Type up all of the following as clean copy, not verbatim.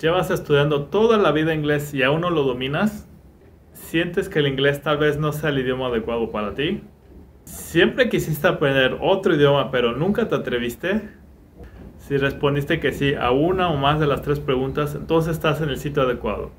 ¿Llevas estudiando toda la vida inglés y aún no lo dominas? ¿Sientes que el inglés tal vez no sea el idioma adecuado para ti? ¿Siempre quisiste aprender otro idioma pero nunca te atreviste? Si respondiste que sí a una o más de las tres preguntas, entonces estás en el sitio adecuado.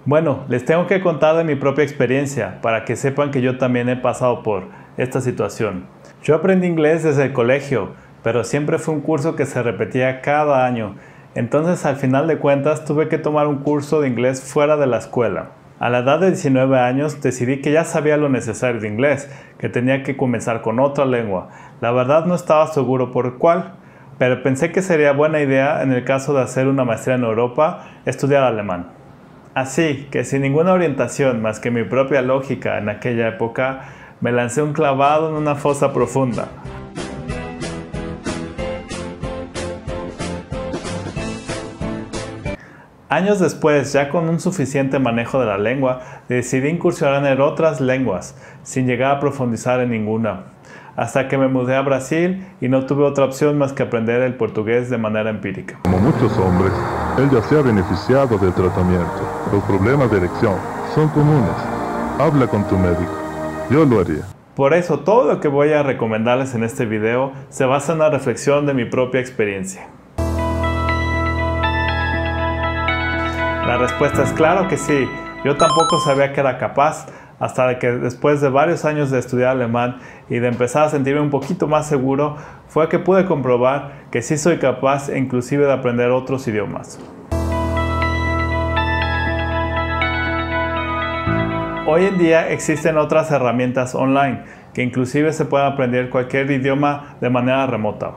Bueno, les tengo que contar de mi propia experiencia para que sepan que yo también he pasado por esta situación. Yo aprendí inglés desde el colegio, pero siempre fue un curso que se repetía cada año. Entonces, al final de cuentas, tuve que tomar un curso de inglés fuera de la escuela. A la edad de 19 años decidí que ya sabía lo necesario de inglés, que tenía que comenzar con otra lengua. La verdad no estaba seguro por cuál, pero pensé que sería buena idea en el caso de hacer una maestría en Europa, estudiar alemán. Así que sin ninguna orientación más que mi propia lógica en aquella época, me lancé un clavado en una fosa profunda. Años después, ya con un suficiente manejo de la lengua, decidí incursionar en otras lenguas, sin llegar a profundizar en ninguna. Hasta que me mudé a Brasil y no tuve otra opción más que aprender el portugués de manera empírica. Como muchos hombres, él ya se ha beneficiado del tratamiento. Los problemas de erección son comunes. Habla con tu médico. Yo lo haría. Por eso, todo lo que voy a recomendarles en este video se basa en la reflexión de mi propia experiencia. La respuesta es claro que sí. Yo tampoco sabía que era capaz hasta que después de varios años de estudiar alemán y de empezar a sentirme un poquito más seguro, fue que pude comprobar que sí soy capaz inclusive de aprender otros idiomas. Hoy en día existen otras herramientas online que inclusive se pueden aprender cualquier idioma de manera remota.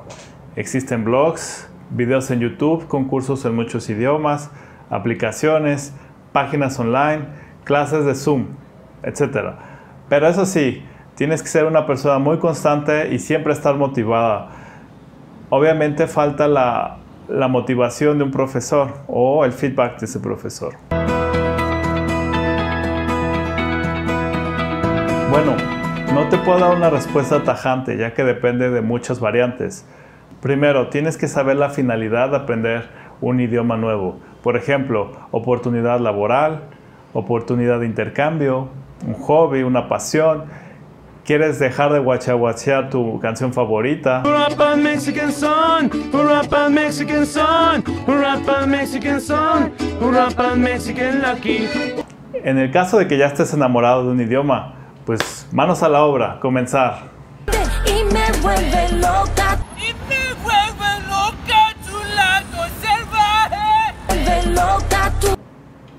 Existen blogs, videos en YouTube con cursos en muchos idiomas, aplicaciones, páginas online, clases de Zoom, etc. Pero eso sí, tienes que ser una persona muy constante y siempre estar motivada. Obviamente falta la motivación de un profesor o el feedback de ese profesor. Bueno, no te puedo dar una respuesta tajante ya que depende de muchas variantes. Primero, tienes que saber la finalidad de aprender un idioma nuevo. Por ejemplo, oportunidad laboral, oportunidad de intercambio, un hobby, una pasión. ¿Quieres dejar de guachaguachear tu canción favorita? En el caso de que ya estés enamorado de un idioma, pues manos a la obra, comenzar. Y me vuelve loca.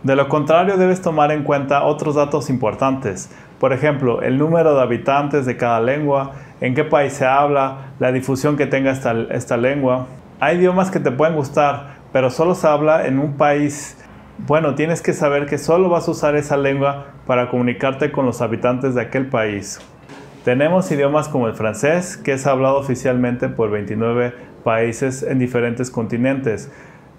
De lo contrario, debes tomar en cuenta otros datos importantes. Por ejemplo, el número de habitantes de cada lengua, en qué país se habla, la difusión que tenga esta lengua. Hay idiomas que te pueden gustar, pero solo se habla en un país. Bueno, tienes que saber que solo vas a usar esa lengua para comunicarte con los habitantes de aquel país. Tenemos idiomas como el francés, que es hablado oficialmente por 29 países en diferentes continentes.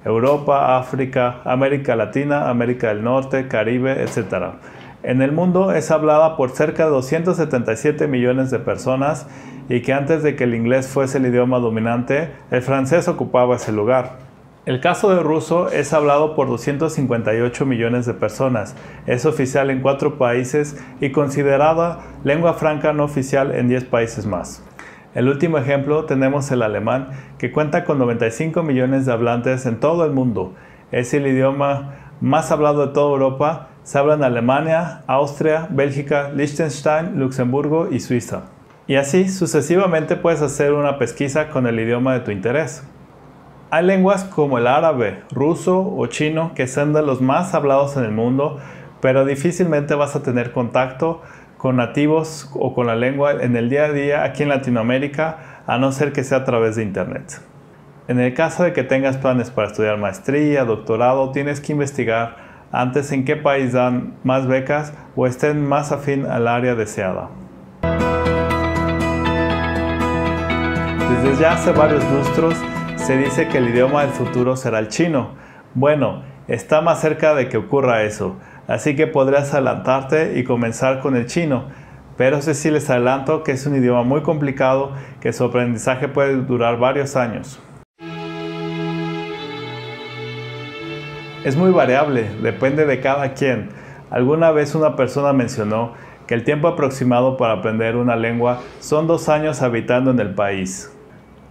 Europa, África, América Latina, América del Norte, Caribe, etc. En el mundo es hablada por cerca de 277 millones de personas y que antes de que el inglés fuese el idioma dominante, el francés ocupaba ese lugar. El caso del ruso es hablado por 258 millones de personas, es oficial en 4 países y considerada lengua franca no oficial en 10 países más. El último ejemplo tenemos el alemán, que cuenta con 95 millones de hablantes en todo el mundo. Es el idioma más hablado de toda Europa. Se habla en Alemania, Austria, Bélgica, Liechtenstein, Luxemburgo y Suiza. Y así sucesivamente puedes hacer una pesquisa con el idioma de tu interés. Hay lenguas como el árabe, ruso o chino que son de los más hablados en el mundo, pero difícilmente vas a tener contacto con nativos o con la lengua en el día a día aquí en Latinoamérica, a no ser que sea a través de internet. En el caso de que tengas planes para estudiar maestría, doctorado, tienes que investigar antes en qué país dan más becas o estén más afín al área deseada. Desde ya hace varios lustros se dice que el idioma del futuro será el chino. Bueno, está más cerca de que ocurra eso. Así que podrías adelantarte y comenzar con el chino, pero sí les adelanto que es un idioma muy complicado, que su aprendizaje puede durar varios años. Es muy variable, depende de cada quien. Alguna vez una persona mencionó que el tiempo aproximado para aprender una lengua son 2 años habitando en el país.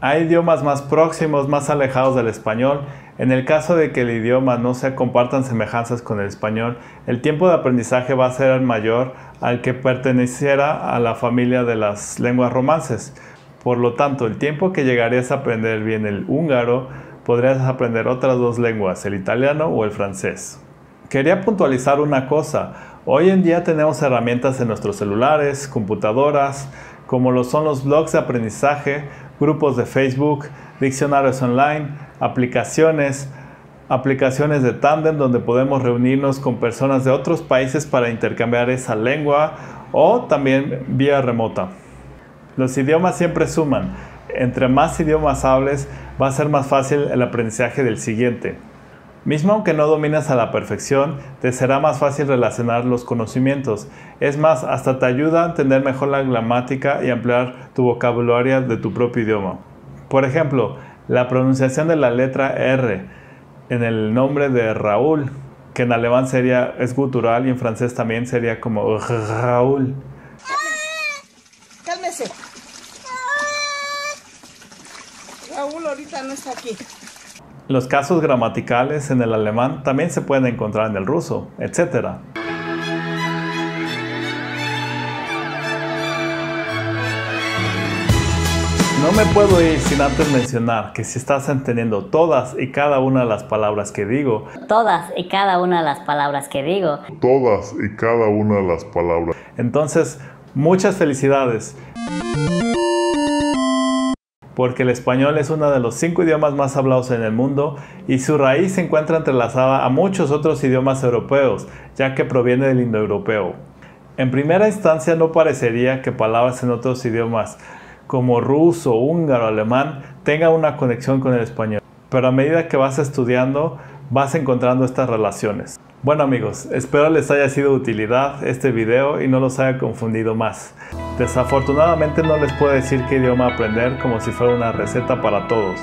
Hay idiomas más próximos, más alejados del español. En el caso de que el idioma no se compartan semejanzas con el español, el tiempo de aprendizaje va a ser mayor al que perteneciera a la familia de las lenguas romances. Por lo tanto, el tiempo que llegarías a aprender bien el húngaro, podrías aprender otras 2 lenguas, el italiano o el francés. Quería puntualizar una cosa. Hoy en día tenemos herramientas en nuestros celulares, computadoras, como lo son los blogs de aprendizaje, grupos de Facebook, diccionarios online, aplicaciones de tándem donde podemos reunirnos con personas de otros países para intercambiar esa lengua o también vía remota. Los idiomas siempre suman. Entre más idiomas hables, va a ser más fácil el aprendizaje del siguiente. Mismo aunque no dominas a la perfección, te será más fácil relacionar los conocimientos. Es más, hasta te ayuda a entender mejor la gramática y ampliar tu vocabulario de tu propio idioma. Por ejemplo, la pronunciación de la letra R en el nombre de Raúl, que en alemán es gutural y en francés también sería como Raúl. Cálmese. Raúl ahorita no está aquí. Los casos gramaticales en el alemán también se pueden encontrar en el ruso, etc. No me puedo ir sin antes mencionar que si estás entendiendo todas y cada una de las palabras que digo, entonces muchas felicidades. Porque el español es uno de los 5 idiomas más hablados en el mundo y su raíz se encuentra entrelazada a muchos otros idiomas europeos, ya que proviene del indoeuropeo. En primera instancia no parecería que palabras en otros idiomas como ruso, húngaro, alemán tengan una conexión con el español, pero a medida que vas estudiando vas encontrando estas relaciones. Bueno amigos, espero les haya sido de utilidad este video y no los haya confundido más. Desafortunadamente no les puedo decir qué idioma aprender como si fuera una receta para todos.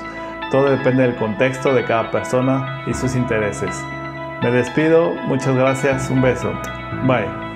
Todo depende del contexto de cada persona y sus intereses. Me despido, muchas gracias, un beso. Bye.